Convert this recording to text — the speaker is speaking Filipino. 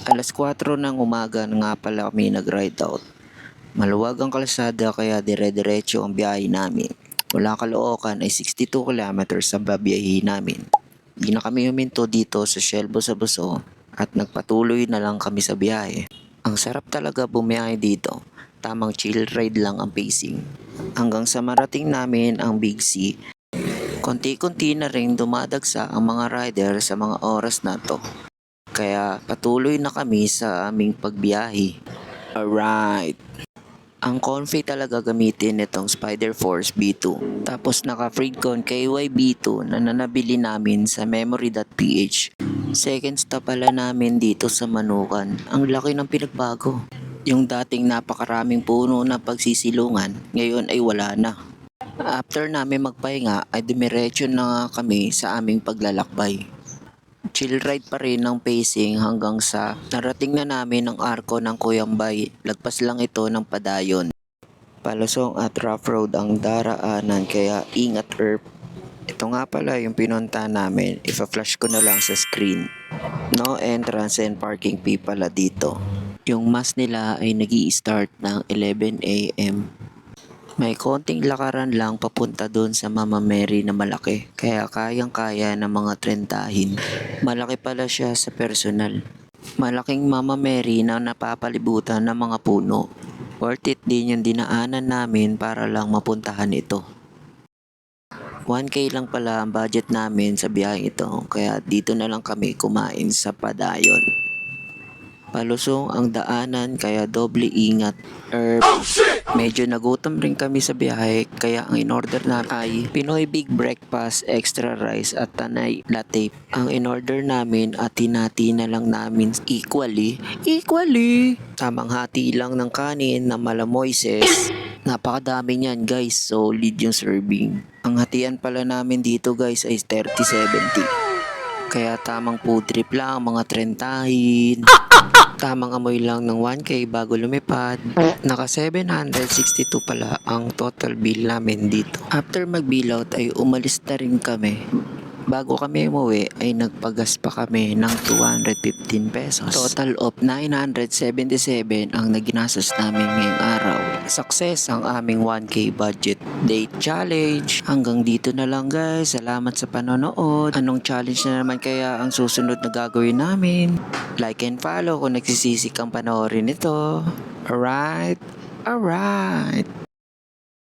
Alas 4 ng umaga na nga pala kami nag-ride out. Maluwag ang kalsada kaya dire-diretso ang biyahe namin. Mula Caloocan ay 62 kilometers ang babiyahe namin. Di na kami huminto dito sa Shell Buso at nagpatuloy na lang kami sa biyahe. Ang sarap talaga bumiyahe dito. Tamang chill ride lang ang pacing. Hanggang sa marating namin ang Big C, konti-konti na rin dumadagsa ang mga rider sa mga oras na to. Kaya patuloy na kami sa aming pagbiyahe. Alright. Ang comfy talaga gamitin itong Spider Force B2. Tapos naka Freecon KY B2 na nanabili namin sa memory.ph. Second stop pala namin dito sa Manukan. Ang laki ng pinagbago. Yung dating napakaraming puno na pagsisilungan, ngayon ay wala na. After namin magpahinga ay dumiretso na nga kami sa aming paglalakbay. Chill ride pa rin ng pacing hanggang sa narating na namin ang arko ng Cuyambay. Lagpas lang ito ng padayon. Palusong at rough road ang daraanan kaya ingat Earth. Ito nga pala yung pinunta namin. Ipa-flash ko na lang sa screen. No entrance and parking fee pala dito. Yung mass nila ay nag-i-start ng 11 AM. May konting lakaran lang papunta doon sa Mama Mary na malaki, kaya kayang-kaya ng mga trentahin. Malaki pala siya sa personal. Malaking Mama Mary na napapalibutan ng mga puno. Worth it din yung dinaanan namin para lang mapuntahan ito. 1K lang pala ang budget namin sa biyahe ito, kaya dito na lang kami kumain sa padayon. Palusong ang daanan kaya doble ingat. Medyo nagutom rin kami sa biyahe kaya ang in-order namin ay Pinoy Big Breakfast, Extra Rice at Tanay Latte. Ang in-order namin at hinati na lang namin equally. Tamang hati lang ng kanin na mala Moises. Napakadami niyan guys, solid yung serving. Ang hatian pala namin dito guys ay 30-70. Kaya tamang food trip lang mga trentahin. Tamang amoy lang ng 1K bago lumipad. Naka 762 pala ang total bill namin dito. After mag-bill out ay umalis na rin kami. Bago kami umuwi ay nagpagas pa kami ng 215 pesos. Total of 977 ang naginastos namin ngayong araw. Success ang aming 1K budget date challenge. Hanggang dito na lang guys. Salamat sa panonood. Anong challenge na naman kaya ang susunod na gagawin namin? Like and follow kung nagsisisi kang panoorin ito. Alright?